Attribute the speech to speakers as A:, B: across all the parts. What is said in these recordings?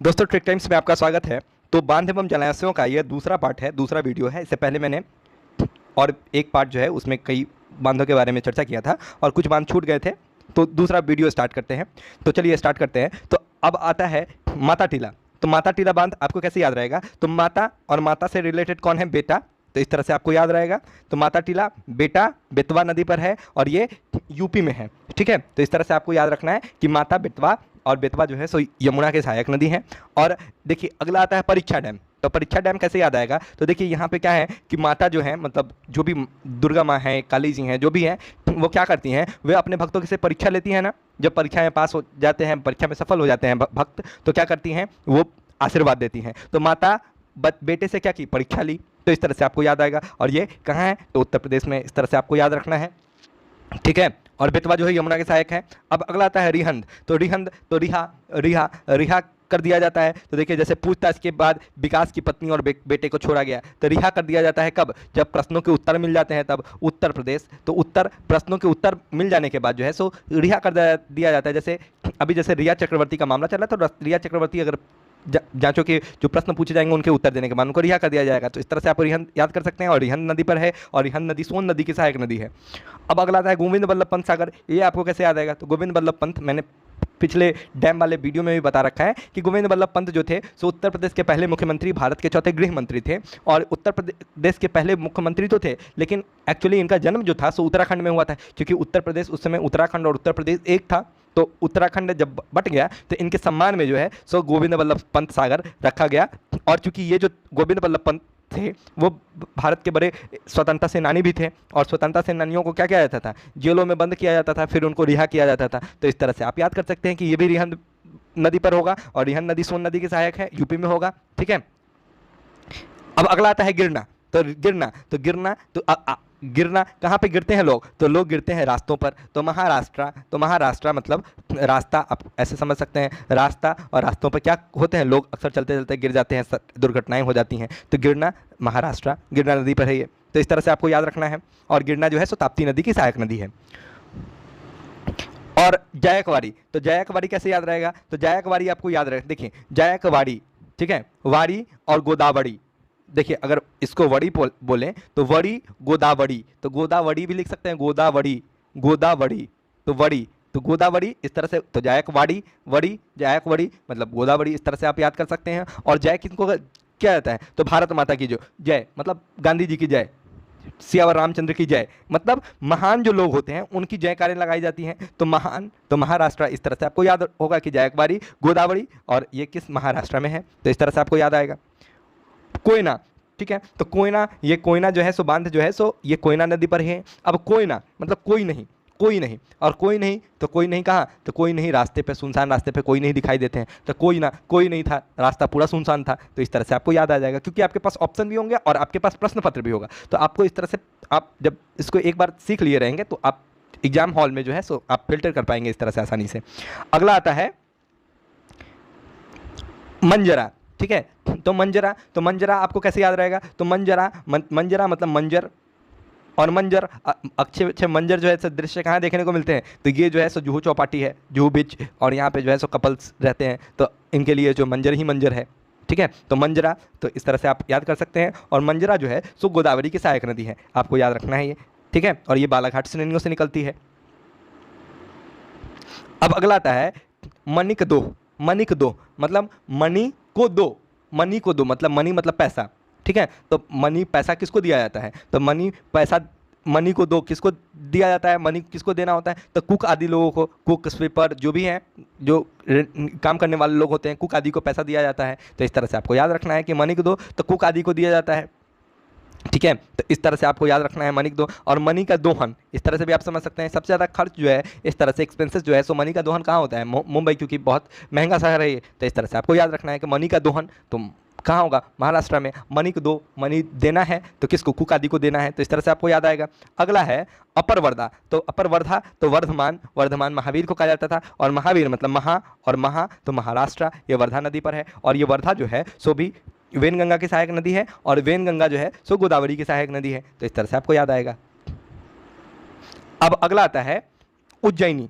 A: दोस्तों trick times में आपका स्वागत है। तो बांध एवं जलाशयों का यह दूसरा पार्ट है, दूसरा वीडियो है। इससे पहले मैंने और एक पार्ट जो है उसमें कई बांधों के बारे में चर्चा किया था और कुछ बांध छूट गए थे, तो दूसरा वीडियो स्टार्ट करते हैं। तो चलिए स्टार्ट करते हैं। तो अब आता है माता टीला। तो माता टीला बांध आपको कैसे याद रहेगा? तो माता और माता से रिलेटेड कौन है? बेटा। तो इस तरह से आपको याद रहेगा। तो माता टीला बेटा बेतवा नदी पर है और ये यूपी में है। ठीक है, तो इस तरह से आपको याद रखना है कि माता बेतवा और बेतवा जो है सो यमुना के सहायक नदी है। और देखिए अगला आता है परीक्षा डैम। तो परीक्षा डैम कैसे याद आएगा? तो देखिए यहाँ पे क्या है कि माता जो है, मतलब जो भी दुर्गा माँ है, काली जी हैं, जो भी हैं, वो क्या करती हैं, वे अपने भक्तों की से परीक्षा लेती हैं ना। जब परीक्षा में पास हो जाते हैं, परीक्षा में सफल हो जाते हैं भक्त, तो क्या करती हैं, वो आशीर्वाद देती हैं। तो माता बेटे से क्या की? परीक्षा ली। तो इस तरह से आपको याद आएगा। और ये कहाँ है? तो उत्तर प्रदेश में। इस तरह से आपको याद रखना है। ठीक है, और बेतवा जो है यमुना के सहायक है। अब अगला आता है रिहंद। तो रिहंद तो रिहा रिहा रिहा कर दिया जाता है। तो देखिए जैसे पूछताछ के बाद विकास की पत्नी और बेटे को छोड़ा गया, तो रिहा कर दिया जाता है कब? जब प्रश्नों के उत्तर मिल जाते हैं तब। उत्तर प्रदेश तो उत्तर प्रश्नों के उत्तर मिल जाने के बाद जो है सो रिहा कर दिया जाता है। जैसे अभी जैसे रिया चक्रवर्ती का मामला चल रहा है, तो रिया चक्रवर्ती अगर जांचों के जो प्रश्न पूछे जाएंगे उनके उत्तर देने के बाद उनको रिहा कर दिया जाएगा। तो इस तरह से आप रिहंद याद कर सकते हैं। और रिहंद नदी पर है और रिहंद नदी सोन नदी की सहायक नदी है। अब अगला आता है गोविंद बल्लभ पंत सागर। ये आपको कैसे याद आएगा? तो गोविंद बल्लभ पंत मैंने पिछले डैम वाले वीडियो में भी बता रखा है कि गोविंद बल्लभ पंत जो थे सो उत्तर प्रदेश के पहले मुख्यमंत्री, भारत के चौथे गृह मंत्री थे। और उत्तर प्रदेश के पहले मुख्यमंत्री तो थे, लेकिन एक्चुअली इनका जन्म जो था सो उत्तराखंड में हुआ था, क्योंकि उत्तर प्रदेश उस समय उत्तराखंड और उत्तर प्रदेश एक था। तो उत्तराखंड जब बट गया तो इनके सम्मान में जो है सो गोविंद बल्लभ पंत सागर रखा गया। और चूंकि ये जो गोविंद बल्लभ पंत थे वो भारत के बड़े स्वतंत्रता सेनानी भी थे, और स्वतंत्रता सेनानियों को क्या किया जाता था? जेलों में बंद किया जाता था, फिर उनको रिहा किया जाता था। तो इस तरह से आप याद कर सकते हैं कि ये भी रिहंद नदी पर होगा और रिहंद नदी सोन नदी की सहायक है, यूपी में होगा। ठीक है, अब अगला आता है गिरना। तो गिरना गिरना कहाँ पे गिरते हैं लोग? तो लोग गिरते हैं रास्तों पर। तो महाराष्ट्र मतलब रास्ता, आप ऐसे समझ सकते हैं। रास्ता और रास्तों पर क्या होते हैं? लोग अक्सर चलते चलते गिर जाते हैं, दुर्घटनाएं हो जाती हैं। तो गिरना महाराष्ट्र, गिरना नदी पर है ये। तो इस तरह से आपको याद रखना है। और गिरना जो है सो ताप्ती नदी की सहायक नदी है। और जायकवाड़ी। तो जायकवाड़ी कैसे याद रहेगा? तो जायकवाड़ी आपको याद रहे, देखिए जायकवाड़ी, ठीक है, वाड़ी और गोदावरी। देखिए अगर इसको वड़ी बोलें तो वड़ी गोदावरी, तो गोदावरी भी लिख सकते हैं, गोदावरी गोदावरी। तो वड़ी तो गोदावरी, इस तरह से। तो जायकवाड़ी वड़ी जायकवाड़ी मतलब गोदावरी, इस तरह से आप याद कर सकते हैं। और जय किनको क्या जाता है? तो भारत माता की जो जय, मतलब गांधी जी की जय, सियावर रामचंद्र की जय, मतलब महान जो लोग होते हैं उनकी जयकारें लगाई जाती हैं। तो महान तो महाराष्ट्र, इस तरह से आपको याद होगा कि जायकवाड़ी गोदावरी, और ये किस महाराष्ट्र में है? तो इस तरह से आपको याद आएगा। कोयना, ठीक है, तो कोयना, ये कोयना जो है सो बांध जो है सो ये कोयना नदी पर है। अब कोयना मतलब कोई नहीं, कोई नहीं, और कोई नहीं तो कोई नहीं कहाँ? तो कोई नहीं रास्ते पे, सुनसान रास्ते पे कोई नहीं दिखाई देते हैं। तो कोई ना, कोई नहीं था, रास्ता पूरा सुनसान था। तो इस तरह से आपको याद आ जाएगा, क्योंकि आपके पास ऑप्शन भी होंगे और आपके पास प्रश्न पत्र भी होगा। तो आपको इस तरह से, आप जब इसको एक बार सीख लिए रहेंगे तो आप एग्जाम हॉल में जो है सो आप फिल्टर कर पाएंगे इस तरह से आसानी से। अगला आता है मंजरा। ठीक है, तो मंजरा आपको कैसे याद रहेगा? तो मंजरा मतलब मंजर, और मंजर अच्छे अच्छे मंजर जो है सो दृश्य कहाँ देखने को मिलते हैं? तो ये जो है सो जुहू चौपाटी है, जुहू बीच, और यहाँ पे जो है सो कपल्स रहते हैं, तो इनके लिए जो मंजर ही मंजर है। ठीक है, तो मंजरा, तो इस तरह से आप याद कर सकते हैं। और मंजरा जो है सो गोदावरी की सहायक नदी है, आपको याद रखना है ये। ठीक है, और ये बालाघाट श्रेणियों से निकलती है। अब अगला आता है मणिक दो। मणिक दो मतलब मणि को दो, मनी को दो मतलब मनी मतलब पैसा। ठीक है, तो मनी पैसा किसको दिया जाता है? तो मनी पैसा, मनी को दो किसको दिया जाता है? मनी किसको देना होता है? तो कुक आदि लोगों को, कुक स्वीपर जो भी हैं, जो काम करने वाले लोग होते हैं, कुक आदि को पैसा दिया जाता है। तो इस तरह से आपको याद रखना है कि मनी को दो तो कुक आदि को दिया जाता है। ठीक है, तो इस तरह से आपको याद रखना है मनी दो। और मनी का दोहन, इस तरह से भी आप समझ सकते हैं। सबसे ज़्यादा खर्च जो है इस तरह से, एक्सपेंसेस जो है सो मनी का दोहन कहाँ होता है? मुंबई, क्योंकि बहुत महंगा शहर है ये। तो इस तरह से आपको याद रखना है कि मनी का दोहन तो कहाँ होगा? महाराष्ट्र में। मनी को दो, मनी देना है तो किसको? कुक आदि को देना है। तो इस तरह से आपको याद आएगा। अगला है अपर वर्धा। तो अपर वर्धा तो वर्धमान, वर्धमान महावीर को कहा जाता था, और महावीर मतलब महा, और महा तो महाराष्ट्र, ये वर्धा नदी पर है। और ये वर्धा जो है सो भी वेनगंगा की सहायक नदी है, और वेनगंगा जो है सो गोदावरी की सहायक नदी है। तो इस तरह से आपको याद आएगा। अब अगला आता है उज्जैनी।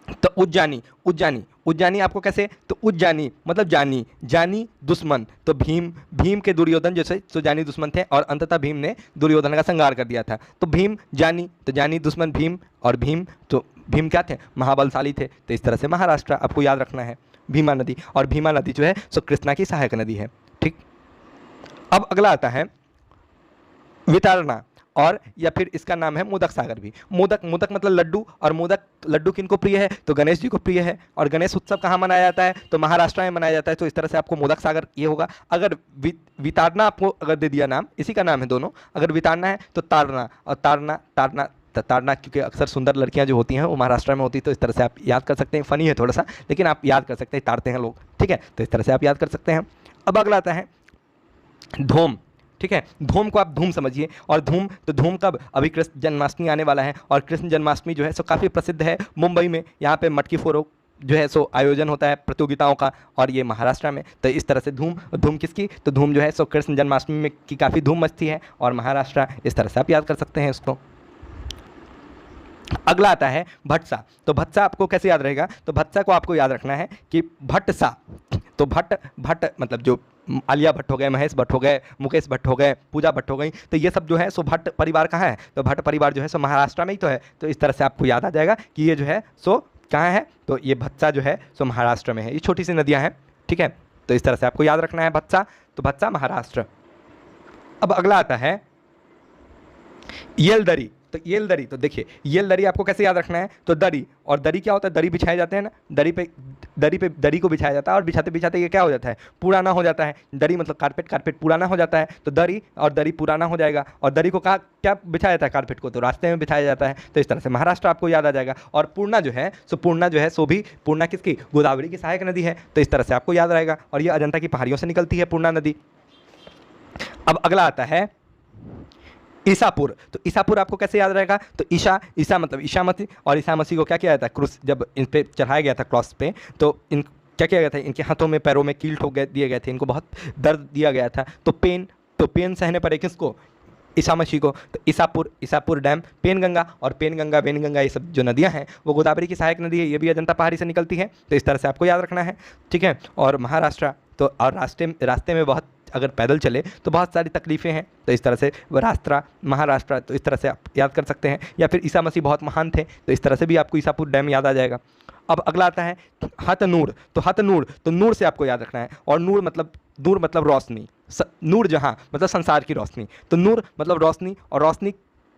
A: तो उज्जैनी उज्जानी आपको कैसे, तो उज्जानी मतलब जानी, जानी दुश्मन, तो भीम, भीम के दुर्योधन जैसे तो जानी दुश्मन थे और अंततः भीम ने दुर्योधन का संहार कर दिया था। तो भीम जानी, तो जानी दुश्मन भीम, और भीम तो भीम क्या थे, महाबलशाली थे। तो इस तरह से महाराष्ट्र आपको याद रखना है, भीमा नदी, और भीमा नदी जो है सो कृष्णा की सहायक नदी है। ठीक, अब अगला आता है वितरणा, और या फिर इसका नाम है मोदक सागर भी। मोदक, मोदक मतलब लड्डू, और मोदक लड्डू किनको प्रिय है, तो गणेश जी को प्रिय है। और गणेश उत्सव कहाँ मनाया जाता है, तो महाराष्ट्र में मनाया जाता है। तो इस तरह से आपको मोदक सागर ये होगा। अगर वितारना आपको अगर दे दिया नाम, इसी का नाम है दोनों, अगर वितारना है तो तारना, और तारना, तारना तारना क्योंकि अक्सर सुंदर लड़कियां जो होती हैं वो महाराष्ट्र में होती है। तो इस तरह से आप याद कर सकते हैं, फनी है थोड़ा सा, लेकिन आप याद कर सकते हैं, तारते हैं लोग। ठीक है, तो इस तरह से आप याद कर सकते हैं। अब अगला आता है धूम। ठीक है, धूम को आप धूम समझिए, और धूम, तो धूम कब, अभी कृष्ण जन्माष्टमी आने वाला है, और कृष्ण जन्माष्टमी जो है सो काफ़ी प्रसिद्ध है मुंबई में। यहाँ पे मटकी फोड़ो जो है सो आयोजन होता है प्रतियोगिताओं का, और ये महाराष्ट्र में। तो इस तरह से धूम, धूम किसकी, तो धूम जो है सो कृष्ण जन्माष्टमी में की काफ़ी धूम मचती है, और महाराष्ट्र, इस तरह से आप याद कर सकते हैं इसको। अगला आता है भट्सा। तो भट्सा आपको कैसे याद रहेगा, तो भट्सा को आपको याद रखना है कि भट्टसा, तो भट्ट, भट्ट मतलब जो आलिया भट्ट हो गए, महेश भट्ट हो गए, मुकेश भट्ट हो गए, पूजा भट्ट हो गई, तो ये सब जो है सो भट्ट परिवार कहाँ है, तो भट्ट परिवार जो है सो महाराष्ट्र में ही तो है। तो इस तरह से आपको याद आ जाएगा कि ये जो है सो कहाँ है, तो ये भट्सा जो है सो महाराष्ट्र में है। ये छोटी सी नदियाँ हैं। ठीक है, तो इस तरह से आपको याद रखना है भट्सा, तो भट्सा महाराष्ट्र। अब अगला आता है येलदरी। तो येलदरी, तो देखिए येलदरी आपको कैसे याद रखना है, तो दरी, और दरी क्या होता है, दरी बिछाए जाते हैं ना, दरी पे दरी को बिछाया जाता है, और बिछाते बिछाते ये क्या हो जाता है, पुराना हो जाता है। दरी मतलब कारपेट, कारपेट पुराना हो जाता है, तो दरी, और दरी पुराना हो जाएगा। और दरी को कहाँ क्या बिछाया जाता है, कारपेट को तो रास्ते में बिछाया जाता है। तो इस तरह से महाराष्ट्र आपको याद आ जाएगा। और पूर्णा जो है सो पूर्णा जो है सो भी, पूर्णा किसकी, गोदावरी की सहायक नदी है। तो इस तरह से आपको याद रहेगा, और ये अजंता की पहाड़ियों से निकलती है पूर्णा नदी। अब अगला आता है ईसापुर। तो ईसापुर आपको कैसे याद रहेगा, तो ईसा, ईसा मतलब ईसा मसीह, और ईसा मसीह को क्या किया जाता है, क्रूस जब इन पे चढ़ाया गया था क्रॉस पे, तो इन क्या किया गया था, इनके हाथों में पैरों में कील ठोक दिए गए थे, इनको बहुत दर्द दिया गया था। तो पेन सहने पड़े किसको, ईसा मसीह को। तो ईसापुर, ईसापुर डैम, पेनगंगा, और पेनगंगा वेनगंगा ये सब जो नदियां हैं वो गोदावरी की सहायक नदी है, ये भी अजंता पहाड़ी से निकलती है। तो इस तरह से आपको याद रखना है। ठीक है, और महाराष्ट्र, तो और रास्ते में बहुत, अगर पैदल चले तो बहुत सारी तकलीफ़ें हैं। तो इस तरह से राष्ट्र, महाराष्ट्र, तो इस तरह से आप याद कर सकते हैं। या फिर ईसा मसीह बहुत महान थे, तो इस तरह से भी आपको ईसापुर डैम याद आ जाएगा। अब अगला आता है हथनूर। तो हथनूर, तो नूर से आपको याद रखना है, और नूर मतलब रोशनी, नूर जहाँ मतलब संसार की रोशनी। तो नूर मतलब रोशनी, और रोशनी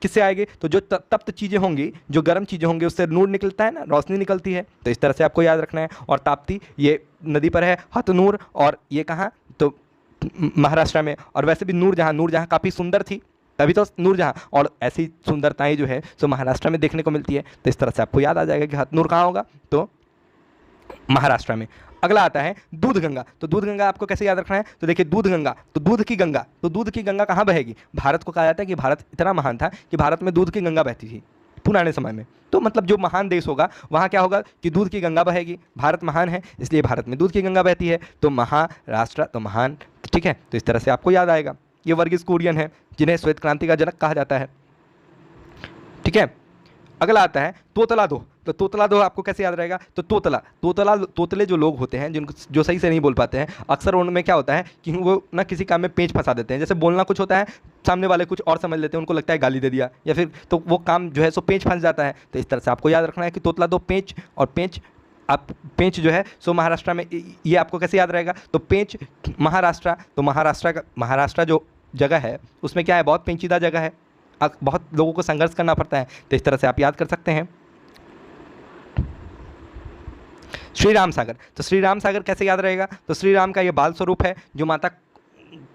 A: किससे आएगी, तो जो तप्त चीज़ें होंगी, जो गर्म चीज़ें होंगी, उससे नूर निकलता है ना, रोशनी निकलती है। तो इस तरह से आपको याद रखना है। और ताप्ती ये नदी पर है हथनूर, और ये कहाँ, तो महाराष्ट्र में। और वैसे भी नूरजहाँ काफ़ी सुंदर थी, तभी तो नूरजहाँ, और ऐसी सुंदरताएं जो है सो महाराष्ट्र में देखने को मिलती है। तो इस तरह से आपको याद आ जाएगा कि हथनूर कहाँ होगा, तो महाराष्ट्र में। अगला आता है दूधगंगा। तो दूधगंगा आपको कैसे याद रखना है, तो देखिए दूधगंगा, तो दूध की गंगा, तो दूध की गंगा कहाँ बहेगी, भारत को कहा जाता है कि भारत इतना महान था कि भारत में दूध की गंगा बहती थी पुराने समय में। तो मतलब जो महान देश होगा वहाँ क्या होगा कि दूध की गंगा बहेगी। भारत महान है इसलिए भारत में दूध की गंगा बहती है, तो महाराष्ट्र तो महान। ठीक है, तो इस तरह से आपको याद आएगा। ये वर्गीज कुरियन है जिन्हें श्वेत क्रांति का जनक कहा जाता है। ठीक है, अगला आता है तोतला दो। तो तोतला दो आपको कैसे याद रहेगा, तो तोतले जो लोग होते हैं जिनको जो सही से नहीं बोल पाते हैं, अक्सर उनमें क्या होता है कि वो ना किसी काम में पेंच फंसा देते हैं। जैसे बोलना कुछ होता है, सामने वाले कुछ और समझ लेते हैं, उनको लगता है गाली दे दिया, या फिर तो वो काम जो है सो पेंच फंस जाता है। तो इस तरह से आपको याद रखना है कि तोतला दो पेंच, और पेंच जो है सो महाराष्ट्र में, ये आपको कैसे याद रहेगा, तो पेंच महाराष्ट्र, तो महाराष्ट्र जो जगह है उसमें क्या है, बहुत पेंचीदा जगह है, बहुत लोगों को संघर्ष करना पड़ता है। तो इस तरह से आप याद कर सकते हैं। श्री राम सागर। तो श्री राम सागर कैसे याद रहेगा, तो श्री राम का ये बाल स्वरूप है जो माता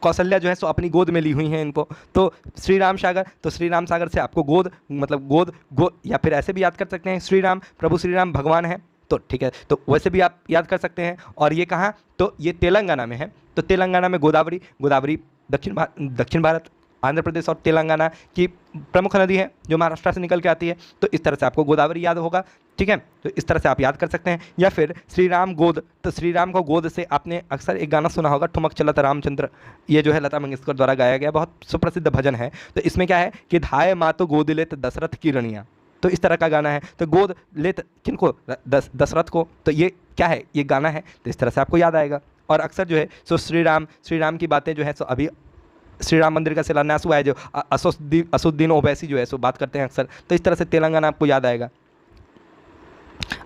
A: कौशल्या जो है सो अपनी गोद में ली हुई हैं इनको। तो श्री राम सागर, तो श्री राम सागर से आपको गोद मतलब गोद या फिर ऐसे भी याद कर सकते हैं, श्री राम, प्रभु श्री राम भगवान है। तो ठीक है, तो वैसे भी आप याद कर सकते हैं। और ये कहाँ, तो ये तेलंगाना में है। तो तेलंगाना में गोदावरी दक्षिण भारत, आंध्र प्रदेश और तेलंगाना की प्रमुख नदी है जो महाराष्ट्र से निकल के आती है। तो इस तरह से आपको गोदावरी याद होगा। ठीक है, तो इस तरह से आप याद कर सकते हैं। या फिर श्री राम गोद, तो श्री राम को गोद से आपने अक्सर एक गाना सुना होगा, ठुमक चलत रामचंद्र, ये जो है लता मंगेशकर द्वारा गाया गया बहुत सुप्रसिद्ध भजन है। तो इसमें क्या है कि धाय मातो गोद लेत दशरथ की रनिया, तो इस तरह का गाना है। तो गोद ले किनको, दशरथ को, तो ये क्या है, ये गाना है। तो इस तरह से आपको याद आएगा। और अक्सर जो है सो श्री राम की बातें जो है सो अभी श्री राम मंदिर का शिलान्यास हुआ है, जो असुद्दीन ओवैसी जो है सो बात करते हैं अक्सर। तो इस तरह से तेलंगाना आपको याद आएगा।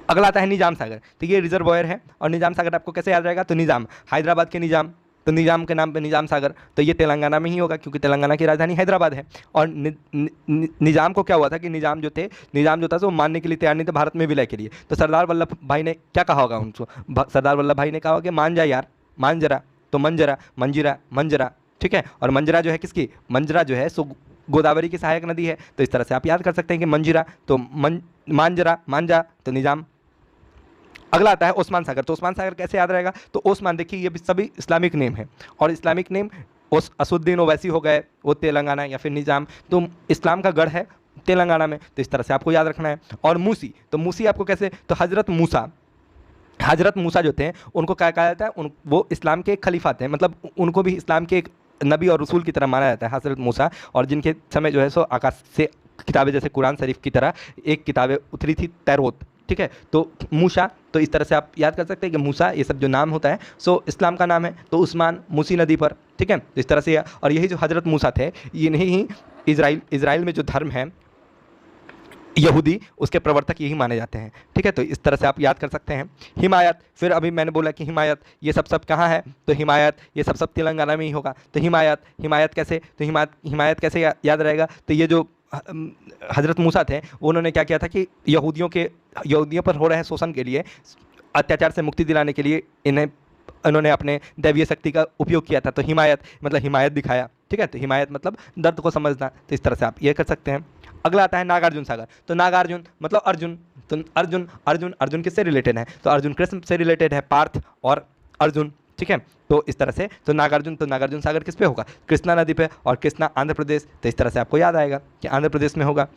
A: अगला आता है निजाम सागर। तो ये रिजर्वॉयर है, और निजाम सागर आपको कैसे याद रहेगा, तो निजाम, हैदराबाद के निजाम, तो निजाम के नाम पे निजाम सागर, तो ये तेलंगाना में ही होगा क्योंकि तेलंगाना की राजधानी हैदराबाद है। और निजाम को क्या हुआ था कि निजाम जो था वो मानने के लिए तैयार नहीं थे भारत में विलय के लिए। तो सरदार वल्लभ भाई ने क्या कहा होगा उनको, सरदार वल्लभ भाई ने कहा होगा कि मान जा यार, मान जरा, तो मंजरा, मंजीरा, मंजरा, ठीक है। और मंजरा जो है किसकी, मंजरा जो है सो गोदावरी की सहायक नदी है। तो इस तरह से आप याद कर सकते हैं कि मंजीरा, तो मांजरा, मांजा, तो निजाम। अगला आता है ओस्मान सागर। तो ओस्मान सागर कैसे याद रहेगा, तो ओस्मान, देखिए ये भी सभी इस्लामिक नेम है, और इस्लामिक नेम असुद्दीन ओवैसी हो गए, वो तेलंगाना या फिर निजाम, तो इस्लाम का गढ़ है तेलंगाना में। तो इस तरह से आपको याद रखना है। और मूसी, तो मूसी आपको कैसे, तो हज़रत मूसा जो थे उनको क्या कहा जाता है, वो इस्लाम के एक खलीफा थे, मतलब उनको भी इस्लाम के एक नबी और रसूल की तरह माना जाता है हज़रत मूसा, और जिनके समय जो है सो आकाश से किताबें जैसे कुरान शरीफ की तरह एक किताबें उतरी थी, तैरोत, ठीक है। तो मूसा, तो इस तरह से आप याद कर सकते हैं कि मूसा, ये सब जो नाम होता है सो इस्लाम का नाम है। तो उस्मान, मूसी नदी पर, ठीक है। तो इस तरह से, और यही जो हज़रत मूसा थे, इन्हीं ही इज़राइल में जो धर्म है यहूदी, उसके प्रवर्तक यही माने जाते हैं, ठीक है। तो इस तरह से आप याद कर सकते हैं। हिमायत, फिर अभी मैंने बोला कि हिमायत ये सब कहाँ है, तो हिमायत ये सब तेलंगाना में ही होगा। तो हिमायत कैसे, तो हिमायत कैसे याद रहेगा, तो ये जो हज़रत मूसा थे उन्होंने क्या किया था कि यहूदियों पर हो रहे शोषण के लिए, अत्याचार से मुक्ति दिलाने के लिए इन्होंने अपने दैवीय शक्ति का उपयोग किया था। तो हिमायत मतलब हिमायत दिखाया, ठीक है। तो हिमायत मतलब दर्द को समझना। तो इस तरह से आप ये कर सकते हैं। अगला आता है नागार्जुन सागर। तो नागार्जुन मतलब अर्जुन, तो अर्जुन किससे रिलेटेड है, तो अर्जुन कृष्ण से रिलेटेड है, पार्थ और अर्जुन, ठीक है। तो इस तरह से, तो नागार्जुन सागर किस पे होगा, कृष्णा नदी पे, और कृष्णा आंध्र प्रदेश। तो इस तरह से आपको याद आएगा कि आंध्र प्रदेश में होगा,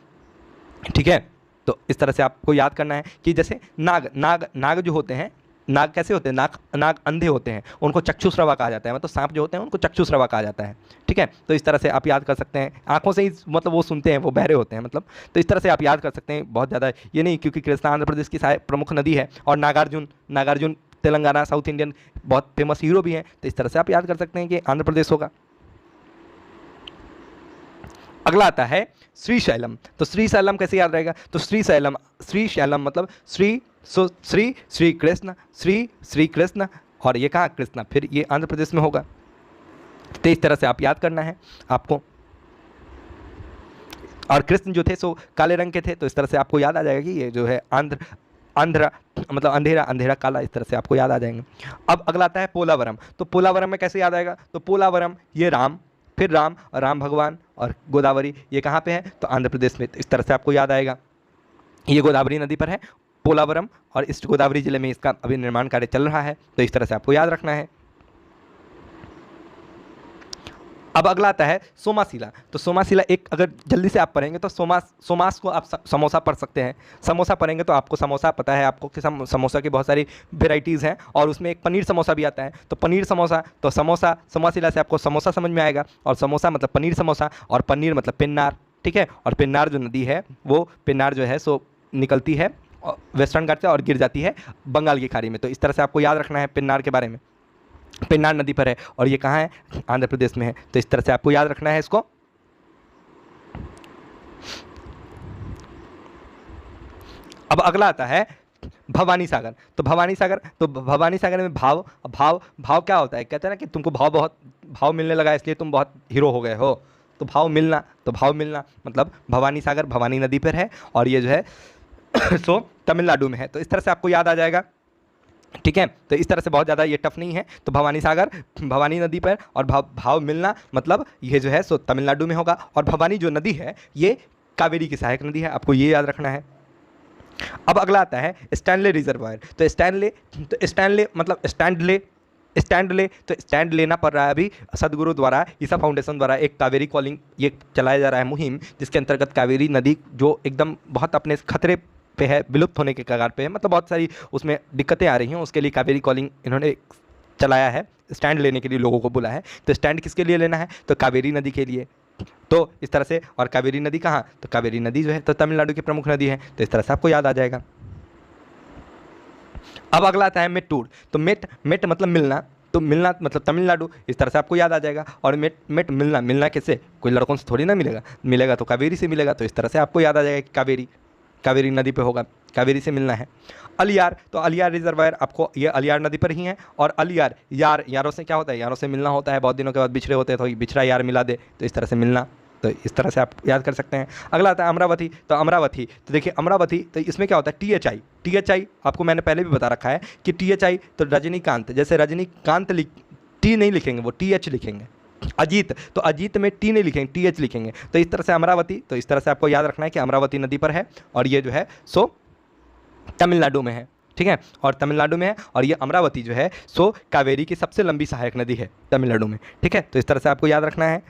A: ठीक है। तो इस तरह से आपको याद करना है कि जैसे नाग जो होते हैं, नाग कैसे होते हैं, नाग अंधे होते हैं, उनको चक्षुश्रवा कहा जाता है, मतलब सांप जो होते हैं उनको चक्षुश्रवा कहा जाता है, ठीक है। तो इस तरह से आप याद कर सकते हैं, आंखों से ही मतलब वो सुनते हैं, वो बहरे होते हैं मतलब। तो इस तरह से आप याद कर सकते हैं, बहुत ज़्यादा ये नहीं, क्योंकि कृष्णा आंध्र प्रदेश की प्रमुख नदी है, और नागार्जुन तेलंगाना साउथ इंडियन बहुत फेमस हीरो भी हैं। तो इस तरह से आप याद कर सकते हैं कि आंध्र प्रदेश होगा। अगला आता है श्रीशैलम। तो श्रीशैलम कैसे याद रहेगा, तो श्रीशैलम मतलब श्री कृष्ण, और ये कहाँ कृष्णा, फिर ये आंध्र प्रदेश में होगा। तो इस तरह से आप याद करना है आपको। और कृष्ण जो थे सो काले रंग के थे। तो इस तरह से आपको याद आ जाएगा कि ये जो है आंध्रा मतलब अंधेरा काला, इस तरह से आपको याद आ जाएंगे। अब अगला आता है पोलावरम। तो पोलावरम में कैसे याद आएगा, तो पोलावरम ये राम, फिर राम भगवान, और गोदावरी ये कहाँ पे है, तो आंध्र प्रदेश में। तो इस तरह से आपको याद आएगा, ये गोदावरी नदी पर है पोलावरम, और ईस्ट गोदावरी जिले में इसका अभी निर्माण कार्य चल रहा है। तो इस तरह से आपको याद रखना है। अब अगला आता है सोमाशिला। तो सोमाशिला एक, अगर जल्दी से आप पढ़ेंगे तो सोमास को आप समोसा पढ़ सकते हैं। समोसा पढ़ेंगे तो आपको समोसा पता है आपको कि समोसा की बहुत सारी वेराइटीज़ हैं, और उसमें एक पनीर समोसा भी आता है। तो पनीर समोसा, तो सोमाशिला से आपको समोसा समझ में आएगा, और समोसा मतलब पनीर समोसा, और पनीर मतलब पेन्नार, ठीक है। और पेन्नार जो नदी है, वो पेन्नार जो है सो निकलती है वेस्टर्न घाट से और गिर जाती है बंगाल की खाड़ी में। तो इस तरह से आपको याद रखना है पेन्नार के बारे में। पेन्नार नदी पर है, और ये कहाँ है, आंध्र प्रदेश में है। तो इस तरह से आपको याद रखना है इसको। अब अगला आता है भवानी सागर। तो भवानी सागर में भाव क्या होता है, कहते हैं ना कि तुमको बहुत भाव मिलने लगा इसलिए तुम बहुत हीरो हो गए हो। तो भाव मिलना मतलब भवानी सागर भवानी नदी पर है, और ये जो है सो तमिलनाडु में है। तो इस तरह से आपको याद आ जाएगा, ठीक है। तो इस तरह से बहुत ज़्यादा ये टफ नहीं है। तो भवानी सागर भवानी नदी पर, और भाव मिलना मतलब ये जो है सो तमिलनाडु में होगा। और भवानी जो नदी है ये कावेरी की सहायक नदी है, आपको ये याद रखना है। अब अगला आता है स्टैनले रिजर्वायर। तो स्टैनले मतलब स्टैंड लेना पड़ रहा है अभी सदगुरु द्वारा, ईसा फाउंडेशन द्वारा एक कावेरी कॉलिंग ये चलाया जा रहा है मुहिम, जिसके अंतर्गत कावेरी नदी जो एकदम बहुत अपने खतरे पे है, विलुप्त होने के कगार पे है, मतलब बहुत सारी उसमें दिक्कतें आ रही हैं, उसके लिए कावेरी कॉलिंग इन्होंने चलाया है, स्टैंड लेने के लिए लोगों को बोला है। तो स्टैंड किसके लिए लेना है, तो कावेरी नदी के लिए। तो इस तरह से, और कावेरी नदी कहाँ, तो कावेरी नदी जो है तो तमिलनाडु की प्रमुख नदी है, तो इस तरह से आपको याद आ जाएगा। अब अगला आता है मेट्टूर। तो मेट मेट मतलब मिलना, तो मिलना मतलब तमिलनाडु, इस तरह से आपको याद आ जाएगा। और मेट मेट मिलना, मिलना कैसे, कोई लड़कों से थोड़ी ना मिलेगा, मिलेगा तो कावेरी से मिलेगा, तो इस तरह से आपको याद आ जाएगा कि कावेरी, कावेरी नदी पे होगा, कावेरी से मिलना है। अलियार, तो अलियार रिजर्वायर आपको, ये अलियार नदी पर ही है। और अलियार, यार, यारों से क्या होता है, यारों से मिलना होता है, बहुत दिनों के बाद बिछड़े होते हैं तो बिछड़ा यार मिला दे, तो इस तरह से मिलना, तो इस तरह से आप याद कर सकते हैं। अगला आता है अमरावती। तो अमरावती, तो देखिए अमरावती, तो इसमें क्या होता है, THI, THI आपको मैंने पहले भी बता रखा है कि THI तो रजनीकांत, जैसे रजनीकांत टी नहीं लिखेंगे, वो TH लिखेंगे। अजीत, तो अजीत में टी नहीं लिखेंगे, TH लिखेंगे, तो इस तरह से अमरावती, तो इस तरह से आपको याद रखना है कि अमरावती नदी पर है, और ये जो है सो तमिलनाडु में है, ठीक है, और तमिलनाडु में है। और ये अमरावती जो है सो कावेरी की सबसे लंबी सहायक नदी है तमिलनाडु में, ठीक है, तो इस तरह से आपको याद रखना है।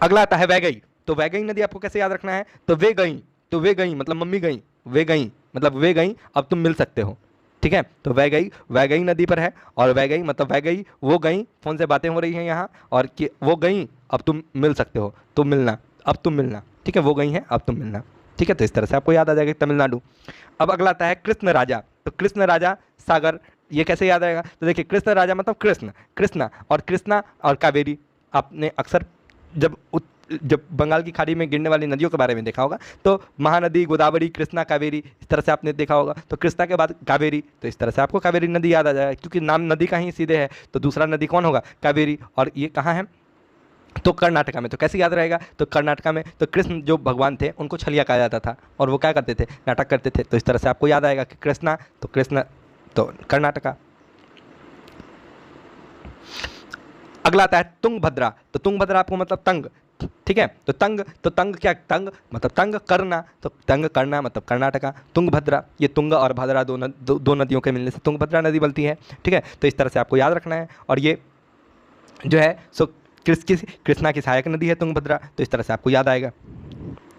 A: अगला आता है वैगई। तो वैगई नदी आपको कैसे याद रखना है, तो वे गई, तो वे गई मतलब मम्मी गई, वे गई मतलब वे गई अब तुम मिल सकते हो, ठीक है, तो वैगई, वैगई नदी पर है। और वैगई मतलब वैगई वो गई, फ़ोन से बातें हो रही हैं यहाँ, और कि वो गई अब तुम मिल सकते हो, तुम मिलना, अब तुम मिलना, ठीक है, वो गई हैं अब तुम मिलना, ठीक है, तो इस तरह से आपको याद आ जाएगा तमिलनाडु। अब अगला आता है कृष्ण राजा। तो कृष्ण राजा सागर, ये कैसे याद आएगा, तो देखिए कृष्ण राजा मतलब कृष्ण, कृष्णा, और कृष्णा और कावेरी आपने अक्सर जब बंगाल की खाड़ी में गिरने वाली नदियों के बारे में देखा होगा, तो महानदी, गोदावरी, कृष्णा, कावेरी, इस तरह से आपने देखा होगा। तो कृष्णा के बाद कावेरी, तो इस तरह से आपको कावेरी नदी याद आ जाएगा, क्योंकि नाम नदी का ही सीधे है, तो दूसरा नदी कौन होगा, कावेरी। और ये कहाँ है, तो कर्नाटका में। तो कैसे याद रहेगा, तो कर्नाटका में, तो कृष्ण जो भगवान थे उनको छलिया कहा जाता था, और वो क्या करते थे, नाटक करते थे, तो इस तरह से आपको याद आएगा कि कृष्णा, तो कृष्ण तो कर्नाटका। अगला आता है तुंगभद्रा। तो तुंगभद्रा आपको मतलब तंग, ठीक है, तो तंग क्या, तंग मतलब तंग करना, तो तंग करना मतलब कर्नाटका। तुंगभद्रा, ये तुंग और भद्रा दो नदियों के मिलने से तुंगभद्रा नदी बनती है, ठीक है, तो इस तरह से आपको याद रखना है। और ये जो है सो कृष्णा की सहायक नदी है तुंगभद्रा, तो इस तरह से आपको याद आएगा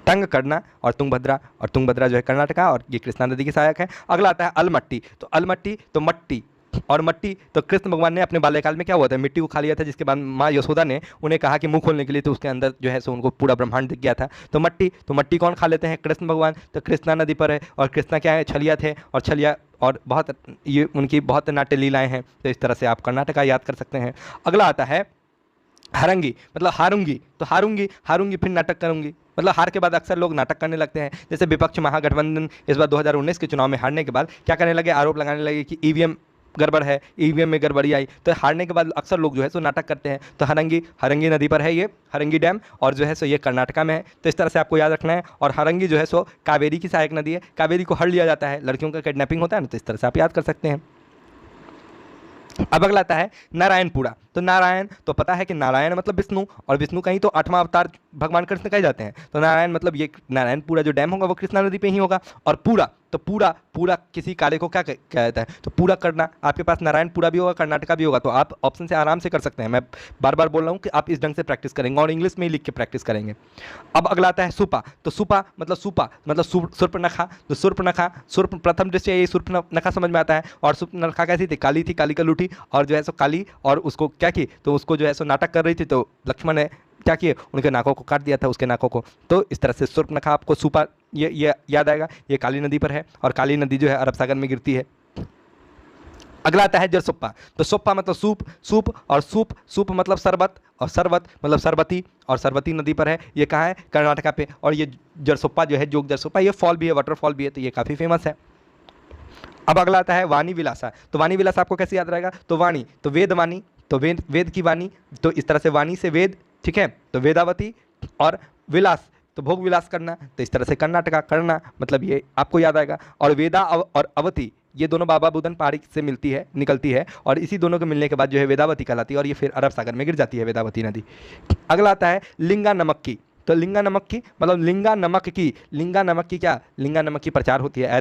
A: तंग करना और तुंगभद्रा जो है कर्नाटका, और ये कृष्णा नदी की सहायक है। अगला आता है अलमट्टी। तो अलमट्टी तो मट्टी, और मट्टी तो कृष्ण भगवान ने अपने बाल्यकाल में क्या हुआ था, मिट्टी को खा लिया था, जिसके बाद माँ यशोदा ने उन्हें कहा कि मुंह खोलने के लिए, तो उसके अंदर जो है सो उनको पूरा ब्रह्मांड दिख गया था। तो मट्टी कौन खा लेते हैं, कृष्ण भगवान, तो कृष्णा नदी पर है। और कृष्णा क्या है, छलिया थे, और छलिया और बहुत ये उनकी बहुत नाट्य लीलाएँ हैं, तो इस तरह से आप कर्नाटका याद कर सकते हैं। अगला आता है हारंगी, मतलब हारूंगी, तो हारूंगी फिर नाटक करूंगी, मतलब हार के बाद अक्सर लोग नाटक करने लगते हैं। जैसे विपक्ष महागठबंधन इस बार 2019 के चुनाव में हारने के बाद क्या करने लगे, आरोप लगाने लगे कि ईवीएम गड़बड़ है, ईवीएम में गड़बड़ी आई, तो हारने के बाद अक्सर लोग जो है सो नाटक करते हैं। तो हरंगी नदी पर है ये हरंगी डैम, और जो है सो ये कर्नाटका में है, तो इस तरह से आपको याद रखना है। और हरंगी जो है सो कावेरी की सहायक नदी है, कावेरी को हर लिया जाता है, लड़कियों का किडनैपिंग होता है ना, तो इस तरह से आप याद कर सकते हैं। अब अगला आता है नारायणपुरा। तो नारायण तो पता है कि नारायण मतलब विष्णु, और विष्णु का ही तो 8वां अवतार भगवान कृष्ण कहे जाते हैं। तो नारायण मतलब ये नारायणपुरा जो डैम होगा वो कृष्णा नदी पे ही होगा। और पूरा तो पूरा किसी कार्य को क्या कहा जाता है, तो पूरा करना। आपके पास नारायणपुरा भी होगा, कर्नाटका भी होगा, तो आप ऑप्शन से आराम से कर सकते हैं। मैं बार बार बोल रहा हूँ कि आप इस ढंग से प्रैक्टिस करेंगे और इंग्लिश में ही लिख के प्रैक्टिस करेंगे। अब अगला आता है सुपा। तो सुपा मतलब सूर्पनखा। तो सूर्प प्रथम दृष्टया ये सूर्पनखा समझ में आता है। और सूर्पनखा कैसी थी, काली थी, काली कलूठी, और जो है सो काली, और उसको क्या की, तो उसको जो है सो नाटक कर रही थी, तो लक्ष्मण ने क्या किए, उनके नाकों को काट दिया था, उसके नाकों को। तो इस तरह से सूर्पनखा आपको सुपा ये याद आएगा, ये काली नदी पर है, और काली नदी जो है अरब सागर में गिरती है। अगला आता है जरसोप्पा। तो सोप्पा मतलब सूप और सूप मतलब शरबत, और शरबत मतलब सरबती, और सरबती नदी पर है। ये कहाँ है, कर्नाटका पे। और ये जरसोप्पा जो है, जोग जरसोप्पा, ये फॉल भी है, वाटरफॉल भी है, तो ये काफ़ी फेमस है। अब अगला आता है वाणी विलासा। तो वाणी विलासा आपको कैसे याद रहेगा, तो वाणी तो वेदवाणी, तो वेद की वाणी, तो इस तरह से वाणी से वेद, ठीक है, तो वेदावती, और विलास तो भोग विलास करना, तो इस तरह से कर्नाटका करना मतलब ये आपको याद आएगा। और वेदा और अवती ये दोनों बाबा बुदन पहाड़ी से निकलती है, और इसी दोनों के मिलने के बाद जो है वेदावती कहलाती है, और ये फिर अरब सागर में गिर जाती है वेदावती नदी। अगला आता है लिंगा नमक की। तो लिंगा नमक की मतलब लिंगा नमक की क्या, लिंगा नमक की प्रचार होती है,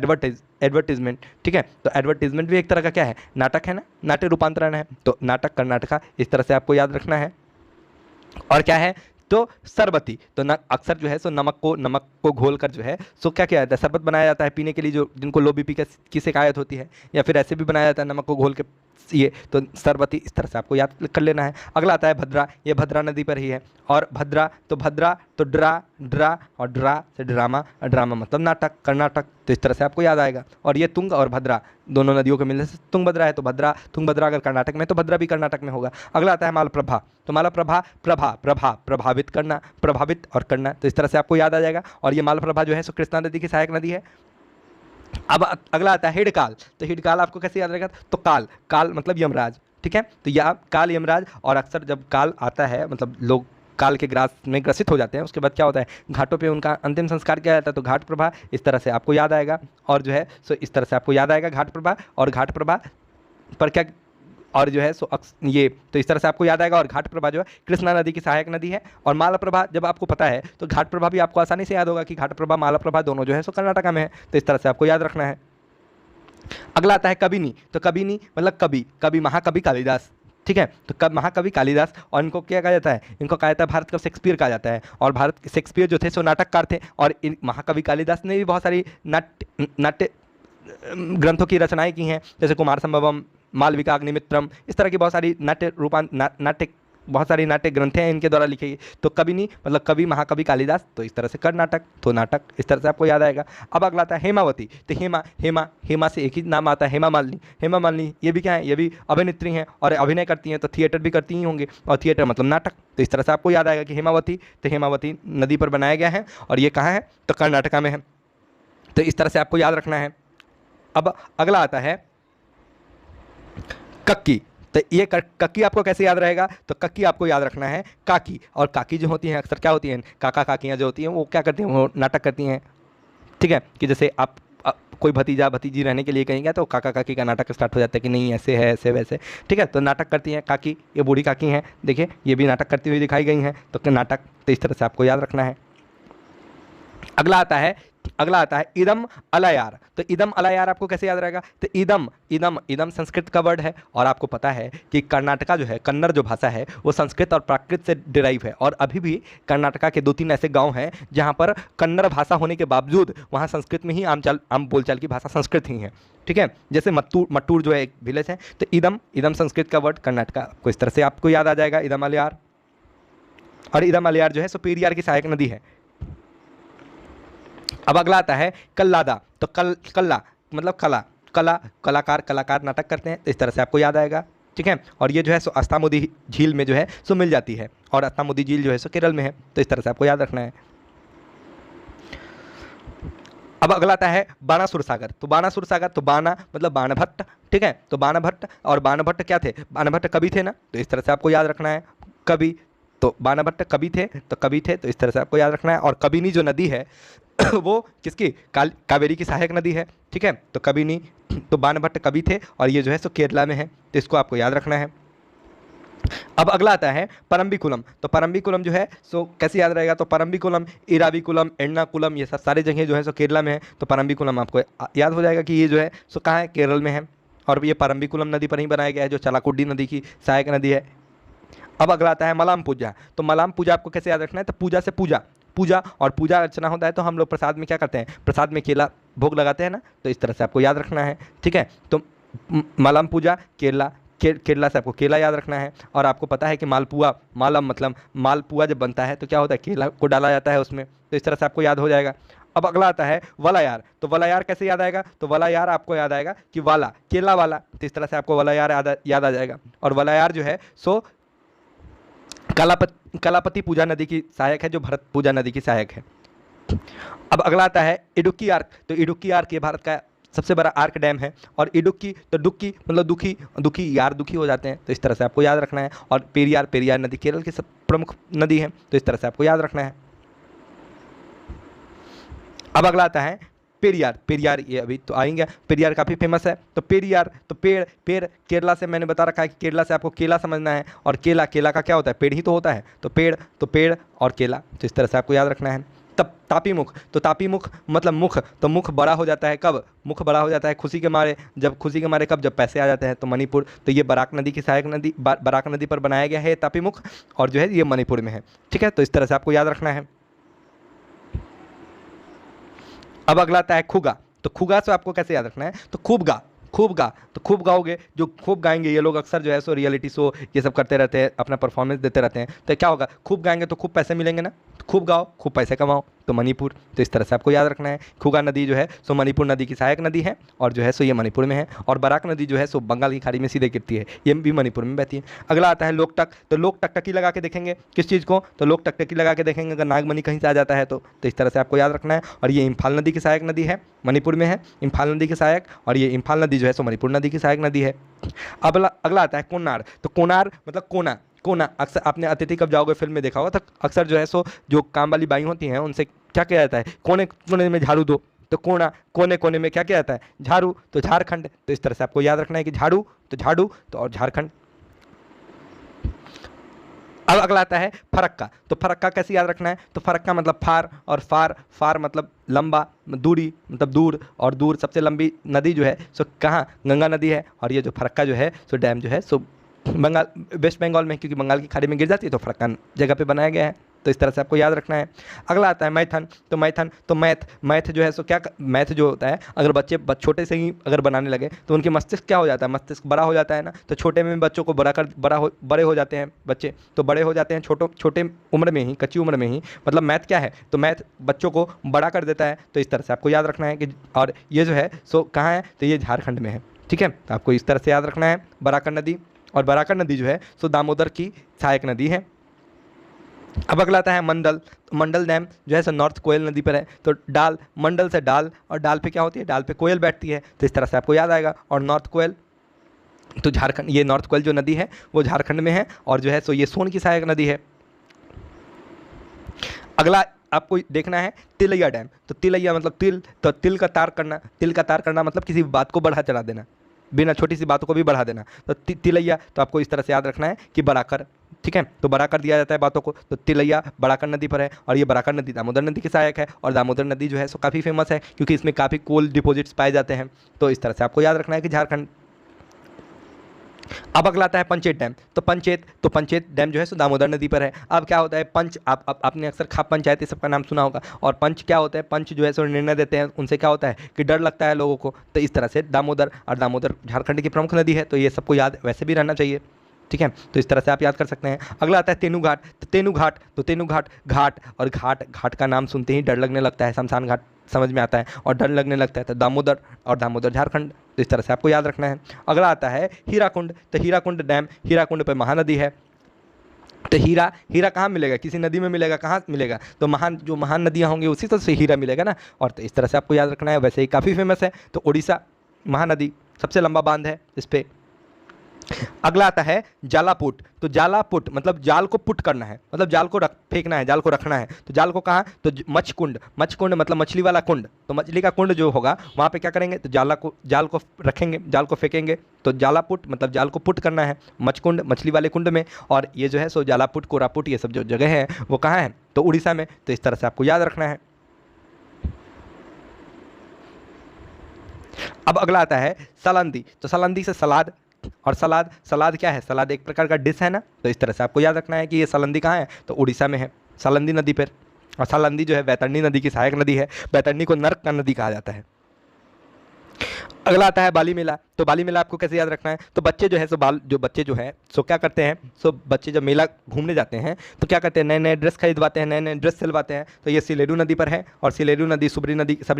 A: एडवर्टीजमेंट, ठीक है, तो एडवर्टीजमेंट भी एक तरह का क्या है, नाटक है ना, नाट्य रूपांतरण है, तो नाटक कर्नाटका, इस तरह से आपको याद रखना है। और क्या है, तो सरबती, तो अक्सर जो है सो नमक को घोल कर जो है सो क्या किया जाता है, शरबत बनाया जाता है पीने के लिए, जो जिनको लो बीपी की शिकायत होती है, या फिर ऐसे भी बनाया जाता है नमक को घोल के ये तो सरवती, इस तरह से आपको याद कर लेना है। अगला आता है भद्रा, ये भद्रा नदी पर ही है। और भद्रा तो ड्रा ड्रा, और ड्रा से ड्रामा, ड्रामा मतलब नाटक, कर्नाटक, तो इस तरह से आपको याद आएगा। और ये तुंग और भद्रा दोनों नदियों के मिलने से तुंगभद्रा है, तो भद्रा तुंगभद्रा अगर कर्नाटक में तो भद्रा भी कर्नाटक में होगा। अगला आता है मालप्रभा, तो मालप्रभा प्रभावित करना, प्रभावित और करना, तो इस तरह से आपको याद आ जाएगा। और ये मालप्रभा जो है सो कृष्णा नदी की सहायक नदी है। अब अगला आता है हिडकाल, तो हिडकाल आपको कैसे याद रहेगा, तो काल, काल मतलब यमराज, ठीक है, तो यह काल यमराज। और अक्सर जब काल आता है मतलब लोग काल के ग्रास में ग्रसित हो जाते हैं, उसके बाद क्या होता है घाटों पे उनका अंतिम संस्कार किया जाता है, तो घाट प्रभा इस तरह से आपको याद आएगा। और जो है सो इस तरह से आपको याद आएगा घाट प्रभा। और घाट प्रभा पर क्या, और जो है सो ये तो इस तरह से आपको याद आएगा। और घाट प्रभा जो है कृष्णा नदी की सहायक नदी है। और मालप्रभा जब आपको पता है तो घाट प्रभा भी आपको आसानी से याद होगा कि घाट प्रभा मालप्रभा दोनों जो है सो कर्नाटका में है, तो इस तरह से आपको याद रखना है। अगला आता है कबिनी, तो कबिनी मतलब कवि, कवि महाकवि कालिदास, ठीक है, तो कब महाकवि कालिदास। और इनको क्या कहा जाता है, इनको कहा जाता है भारत का शेक्सपियर कहा जाता है। और भारत शेक्सपियर जो थे सो नाटककार थे। और इन महाकवि कालिदास ने भी बहुत सारी नाट्य ग्रंथों की रचनाएं की हैं, जैसे कुमार संभवम, मालविका अग्निमित्रम, इस तरह की बहुत सारी नाट्य बहुत सारी नाट्य ग्रंथें हैं इनके द्वारा लिखी गई। तो कबिनी मतलब कवि महाकवि कालिदास, तो इस तरह से कर्नाटक, तो नाटक, इस तरह से आपको याद आएगा। अब अगला आता है हेमावती, तो हेमा से एक ही नाम आता है हेमा मालिनी। हेमा मालिनी ये भी क्या है, ये भी अभिनेत्री हैं और अभिनय करती हैं, तो थिएटर भी करती ही होंगे, और थिएटर मतलब नाटक, तो इस तरह से आपको याद आएगा कि हेमावती, तो हेमावती नदी पर बनाया गया है। और ये कहाँ है, तो कर्नाटका में है, तो इस तरह से आपको याद रखना है। अब अगला आता है कक्की, तो ये कक्की आपको कैसे याद रहेगा, तो कक्की आपको याद रखना है काकी। और काकी जो होती हैं अक्सर क्या होती हैं, काका काकियाँ जो होती हैं वो क्या करती हैं, वो नाटक करती हैं, ठीक है, कि जैसे आप कोई भतीजा भतीजी रहने के लिए कहेंगे तो काका काकी का नाटक स्टार्ट हो जाता है कि नहीं ऐसे है ऐसे वैसे, ठीक है, तो नाटक करती हैं काकी, ये बूढ़ी काकी हैं, देखिए ये भी नाटक करती हुई दिखाई गई हैं, तो नाटक, तो इस तरह से आपको याद रखना है। अगला आता है इदम अलायार, तो इदम अलायार आपको कैसे याद रहेगा, तो इदम संस्कृत का वर्ड है। और आपको पता है कि कर्नाटका जो है, कन्नड़ जो भाषा है वो संस्कृत और प्राकृत से डिराइव है। और अभी भी कर्नाटका के 2-3 ऐसे गांव हैं जहां पर कन्नड़ भाषा होने के बावजूद वहां संस्कृत में ही आम बोलचाल की भाषा संस्कृत ही है, ठीक है, जैसे मट्टूर जो है एक विलेज है, तो इदम संस्कृत का वर्ड कर्नाटका को इस तरह से आपको याद आ जाएगा, इदम अलायार। और इदम अलायार जो है सो पेरियार की सहायक नदी है। अब अगला आता है कल्लादा, तो कल्ला मतलब कलाकार नाटक करते हैं, तो इस तरह से आपको याद आएगा, ठीक है। और ये जो है सो अस्तामुदी झील में जो है सो मिल जाती है, और अस्तामुदी झील जो है सो केरल में है, तो इस तरह से आपको याद रखना है। अब अगला आता है बाणासुर सागर, तो बाणासुर सागर, तो बाणा मतलब बाणभट्ट, ठीक है, तो बाणभट्ट, और बाणभट्ट क्या थे, बाणभट्ट कवि थे ना, तो इस तरह से आपको याद रखना है कवि, तो बाणभट्ट कवि थे, तो इस तरह से आपको याद रखना है। और कबिनी जो नदी है वो किसकी, कावेरी की सहायक नदी है, ठीक है, तो कबिनी, तो बाणभट्ट कवि थे, और ये जो है सो केरला में है, तो इसको आपको याद रखना है। अब अगला आता है परम्बिकुलम, तो परम्बिकुलम जो है सो कैसे याद रहेगा, तो परम्बिकुलम, इराविकुलम, एर्नाकुलम, ये सब सारे जगह जो है सो केरला में है, तो परम्बिकुलम आपको याद हो जाएगा कि ये जो है सो कहाँ है, केरल में है। और ये परम्बिकुलम नदी पर ही बनाया गया है, जो चलाकुडी नदी की सहायक नदी है। अब अगला आता है मलाम पूजा, तो मलाम पूजा आपको कैसे याद रखना है, तो पूजा से पूजा और पूजा अर्चना होता है, तो हम लोग प्रसाद में क्या करते हैं, प्रसाद में केला भोग लगाते हैं ना, तो इस तरह से आपको याद रखना है, ठीक है। तो मलाम पूजा केरला से आपको केला याद रखना है। और आपको पता है कि मालपुआ, मालम मतलब मालपुआ जब बनता है तो क्या होता है, केला को डाला जाता है उसमें, तो इस तरह से आपको याद हो जाएगा। अब अगला आता है वलायार, तो वलायार कैसे याद आएगा, तो वलायार आपको याद आएगा कि वाला, केला वाला, तो इस तरह से आपको वलायार याद आ जाएगा। और वलायार जो है सो कलापति पूजा नदी की सहायक है, जो भरत पूजा नदी की सहायक है। अब अगला आता है इडुक्की आर्क, तो इडुक्की आर्क ये भारत का सबसे बड़ा आर्क डैम है। और इडुक्की, तो डुक्की मतलब दुखी यार दुखी हो जाते हैं, तो इस तरह से आपको याद रखना है। और पेरियार नदी केरल की सब प्रमुख नदी है, तो इस तरह से आपको याद रखना है। अब अगला आता है पेरियार, ये अभी तो आएंगे, पेरियार काफ़ी फेमस है। तो पेरियार, तो पेड़ केरला से मैंने बता रखा है कि केरला से आपको केला समझना है। और केला का क्या होता है, पेड़ ही तो होता है, तो पेड़ और केला, तो इस तरह से आपको याद रखना है। तब तापीमुख, तो तापीमुख मतलब मुख, तो मुख बड़ा हो जाता है कब, मुख बड़ा हो जाता है खुशी के मारे, कब, जब पैसे आ जाते हैं, तो मणिपुर, तो ये बराक नदी की सहायक नदी, बराक नदी पर बनाया गया है तापीमुख, और जो है ये मणिपुर में है, ठीक है, तो इस तरह से आपको याद रखना है। अब अगला आता है खुगा, तो खुगा से आपको कैसे याद रखना है, तो खूब गा, तो खूब गाओगे, जो खूब गाएंगे ये लोग अक्सर जो है सो रियलिटी शो ये सब करते रहते हैं, अपना परफॉर्मेंस देते रहते हैं, तो क्या होगा, खूब गाएंगे तो खूब पैसे मिलेंगे ना, तो खूब गाओ खूब पैसे कमाओ, तो मणिपुर। तो इस तरह से आपको याद रखना है। खुगा नदी जो है सो मणिपुर नदी की सहायक नदी है, और जो है सो ये मणिपुर में है। और बराक नदी जो है सो बंगाल की खाड़ी में सीधे गिरती है, ये भी मणिपुर में बहती है। अगला आता है लोकटक, तो लोक टकटकी लगा के देखेंगे किस चीज़ को, तो लोक टकटकी लगा के देखेंगे अगर नागमणि कहीं से आ जाता है तो इस तरह से आपको याद रखना है। और ये इम्फाल नदी की सहायक नदी है, मणिपुर में है इम्फाल नदी की सहायक, और ये इम्फाल नदी जो है सो मणिपुर नदी की सहायक नदी है। अब अगला आता है कोनार, तो कोनार मतलब कोना, कोना अक्सर आपने अतिथि कब जाओगे फिल्म में देखा होगा, तो अक्सर जो है सो जो काम वाली बाई होती हैं उनसे क्या किया जाता है, कोने कोने में झाड़ू दो, तो कोना कोने कोने में क्या किया जाता है, झाड़ू, तो झारखंड। तो इस तरह से आपको याद रखना है कि झाड़ू तो झाड़ू तो और झारखंड। अब अगला आता है फरक्का, तो फरक्का कैसे याद रखना है, तो फरक्का मतलब फार, और फार फार मतलब लंबा, दूरी मतलब दूर, और दूर सबसे लंबी नदी जो है सो कहाँ, गंगा नदी है। और ये जो फरक्का जो है सो डैम जो है सो बंगाल वेस्ट बंगाल में, क्योंकि बंगाल की खाड़ी में गिर जाती है तो फरक्का जगह पे बनाया गया है, तो इस तरह से आपको याद रखना है। अगला आता है मैथन, तो मैथन तो मैथ जो है सो क्या, मैथ जो होता है अगर बच्चे छोटे से ही अगर बनाने लगे तो उनके मस्तिष्क क्या हो जाता है, मस्तिष्क बड़ा हो जाता है ना, तो छोटे में बच्चों को बड़े हो जाते हैं बच्चे, तो बड़े हो जाते हैं छोटे उम्र में ही, कच्ची उम्र में ही, मतलब मैथ क्या है, तो मैथ बच्चों को बड़ा कर देता है। तो इस तरह से आपको याद रखना है कि, और ये जो है सो कहाँ है, तो ये झारखंड में है, ठीक है। तो आपको इस तरह से याद रखना है बराकर नदी, और बराकर नदी जो है सो दामोदर की सहायक नदी है। अब अगला आता है मंडल, तो मंडल डैम जो है सो नॉर्थ कोयल नदी पर है, तो डाल, मंडल से डाल, और डाल पे क्या होती है, डाल पे कोयल बैठती है, तो इस तरह से आपको याद आएगा। और नॉर्थ कोयल तो झारखंड, ये नॉर्थ कोयल जो नदी है वो झारखंड में है, और जो है सो ये सोन की सहायक नदी है। अगला आपको देखना है तिलैया डैम, तो तिलैया मतलब तिल, तो तिल का तार करना, तिल का तार करना मतलब किसी बात को बढ़ा चढ़ा देना, बिना छोटी सी बातों को भी बढ़ा देना, तो तिलैया तो आपको इस तरह से याद रखना है कि बराकर, ठीक है, तो बराकर दिया जाता है बातों को, तो तिलैया बराकर नदी पर है, और ये बराकर नदी दामोदर नदी की सहायक है, और दामोदर नदी जो है सो काफ़ी फेमस है क्योंकि इसमें काफ़ी कोल डिपॉजिट्स पाए जाते हैं, तो इस तरह से आपको याद रखना है कि झारखंड। अब अगला आता है पंचेत डैम, तो पंचेत डैम जो है सो दामोदर नदी पर है। अब क्या होता है पंच, आपने अक्सर खाप पंचायत ये सबका नाम सुना होगा, और पंच क्या होता है, पंच जो है सो निर्णय देते हैं, उनसे क्या होता है कि डर लगता है लोगों को, तो इस तरह से दामोदर, और दामोदर झारखंड की प्रमुख नदी है, तो ये सबको याद वैसे भी रहना चाहिए, ठीक है, तो इस तरह से आप याद कर सकते हैं। अगला आता है तेनूघाट, तो तेनूघाट घाट, और घाट का नाम सुनते ही डर लगने लगता है, शमशान घाट समझ में आता है और डर लगने लगता है, तो दामोदर, और दामोदर झारखंड, तो इस तरह से आपको याद रखना है। अगला आता है हीराकुंड, तो हीराकुंड डैम, हीराकुंड पर महानदी है, तो हीरा कहाँ मिलेगा, किसी नदी में मिलेगा, कहाँ मिलेगा, तो जो महान नदियाँ होंगी उसी तरह से हीरा मिलेगा ना, और तो इस तरह से आपको याद रखना है। वैसे ही काफ़ी फेमस है, तो उड़ीसा महानदी सबसे लंबा बांध है इस पर। अगला आता है जालापुट, तो जालापुट मतलब जाल को पुट करना है, मतलब जाल को फेंकना है, जाल को रखना है, तो जाल को कहाँ, तो मच्छकुंड मतलब मछली वाला कुंड, तो मछली का कुंड जो होगा वहाँ पे क्या करेंगे, तो जाल को रखेंगे, जाल को फेंकेंगे, तो जालापुट मतलब जाल को पुट करना है, मच्छकुंड मछली वाले कुंड में, और ये जो है सो जालापुट कोरापुट ये सब जो जगह है वो कहाँ है, तो उड़ीसा में, तो इस तरह से आपको याद रखना है। अब अगला आता है सलांदी, तो सलांदी से सलाद, और सलाद क्या है, सलाद एक प्रकार का डिश है ना, तो इस तरह से आपको याद रखना है कि ये सलंदी कहाँ है, तो उड़ीसा में है, सलंदी नदी पर। और सलंदी जो है बैतरणी नदी की सहायक नदी है, बैतरणी को नर्क का नदी कहा जाता है। अगला आता है बाली मेला, तो बाली मेला आपको कैसे याद रखना है, तो बच्चे जो है सो बच्चे जो है सो क्या करते हैं, सो बच्चे जब मेला घूमने जाते हैं तो क्या करते हैं, नए नए ड्रेस खरीदवाते हैं, नए नए ड्रेस सिलवाते हैं, तो ये सिलेरू नदी पर है, और सिलेरू नदी सबरी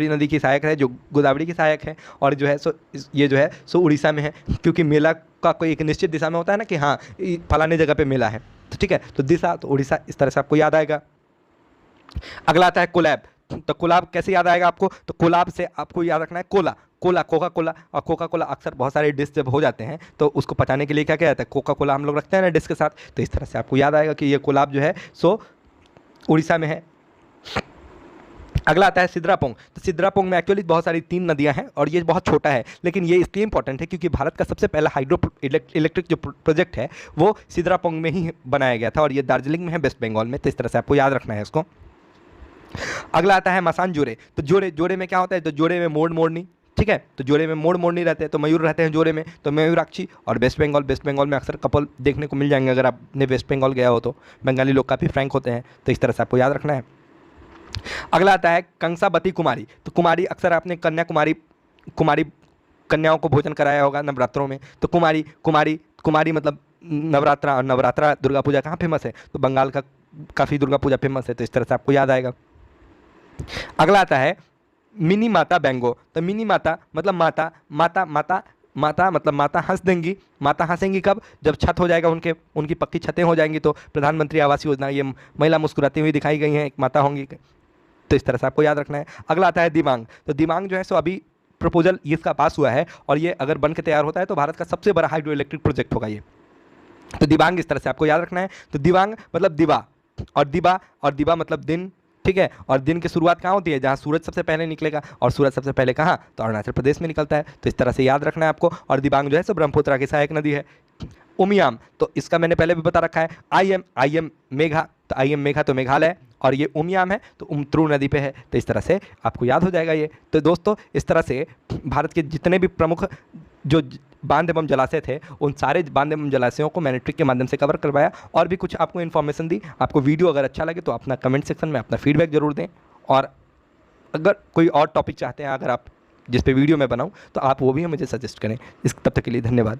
A: नदी की सहायक है, जो गोदावरी की सहायक है, और जो है सो ये जो है सो उड़ीसा में है, क्योंकि मेला का कोई एक निश्चित दिशा में होता है ना कि हाँ फलाने जगह पे मेला है, तो ठीक है, तो दिशा तो उड़ीसा, इस तरह से आपको याद आएगा। अगला आता है कोलैब, तो कोलाब कैसे याद आएगा आपको, तो कोलाब से आपको याद रखना है कोका कोला, और कोका कोला अक्सर बहुत सारे डिश जब हो जाते हैं तो उसको पचाने के लिए क्या क्या जाता है, कोका कोला हम लोग रखते हैं ना डिश के साथ, तो इस तरह से आपको याद आएगा कि ये कोलाब जो है सो उड़ीसा में है। अगला आता है सिद्रापोंग, तो सिद्रापोंग में एक्चुअली बहुत सारी 3 नदियां हैं, और ये बहुत छोटा है, लेकिन ये इसलिए इंपॉर्टेंट है क्योंकि भारत का सबसे पहला हाइड्रो इलेक्ट्रिक जो प्रोजेक्ट है वो सिद्रापोंग में ही बनाया गया था, और ये दार्जिलिंग में है वेस्ट बंगाल में, तो इस तरह से आपको याद रखना है इसको। अगला आता है मसान जोड़े, तो जोड़े में क्या होता है, तो जोड़े में मोरनी, ठीक है, तो जोड़े में मोरनी रहते हैं, तो मयूर रहते हैं जोड़े में, तो मयूराक्षी, और वेस्ट बंगाल में अक्सर कपल देखने को मिल जाएंगे, अगर आपने वेस्ट बंगाल गया हो तो बंगाली लोग काफ़ी फ्रैंक होते हैं, तो इस तरह से आपको याद रखना है। अगला आता है कंसाबती कुमारी, तो कुमारी अक्सर आपने कन्याकुमारी कन्याओं को भोजन कराया होगा नवरात्रों में। तो कुमारी कुमारी कुमारी मतलब नवरात्रा, और नवरात्रा दुर्गा पूजा कहाँ फेमस है? तो बंगाल का काफ़ी दुर्गा पूजा फेमस है, तो इस तरह से आपको याद आएगा। अगला आता है मिनी माता बैंगो। तो मिनी माता मतलब माता, माता माता माता मतलब माता हंस देंगी। माता हंसेंगी कब? जब छत हो जाएगा, उनकी पक्की छतें हो जाएंगी, तो प्रधानमंत्री आवास योजना, ये महिला मुस्कुराती हुई दिखाई गई हैं, एक माता होंगी। तो इस तरह से आपको याद रखना है। अगला आता है दिबांग। तो दिबांग जो है सो अभी प्रपोजल इसका पास हुआ है, और ये अगर बन के तैयार होता है तो भारत का सबसे बड़ा हाइड्रो इलेक्ट्रिक प्रोजेक्ट होगा ये। तो दिबांग इस तरह से आपको याद रखना है। तो दिबांग मतलब दिवा, और दिवा मतलब दिन, ठीक है। और दिन की शुरुआत कहाँ होती है? जहाँ सूरज सबसे पहले निकलेगा, और सूरज सबसे पहले कहाँ? तो अरुणाचल प्रदेश में निकलता है। तो इस तरह से याद रखना है आपको। और दिबांग जो है सो ब्रह्मपुत्रा की सहायक नदी है। उमियाम, तो इसका मैंने पहले भी बता रखा है। आई एम मेघा, तो आई एम मेघा तो मेघालय, और ये उमियाम है तो उमत्रू नदी पे है। तो इस तरह से आपको याद हो जाएगा ये। तो दोस्तों इस तरह से भारत के जितने भी प्रमुख जो बांध एवं जलाशय थे, उन सारे बांध एवं जलाशयों को मैंने ट्रिक के माध्यम से कवर करवाया, और भी कुछ आपको इन्फॉर्मेशन दी। आपको वीडियो अगर अच्छा लगे तो अपना कमेंट सेक्शन में अपना फीडबैक जरूर दें, और अगर कोई और टॉपिक चाहते हैं, अगर आप जिस पे वीडियो मैं बनाऊं, तो आप वो भी मुझे सजेस्ट करें। तब तक के लिए धन्यवाद।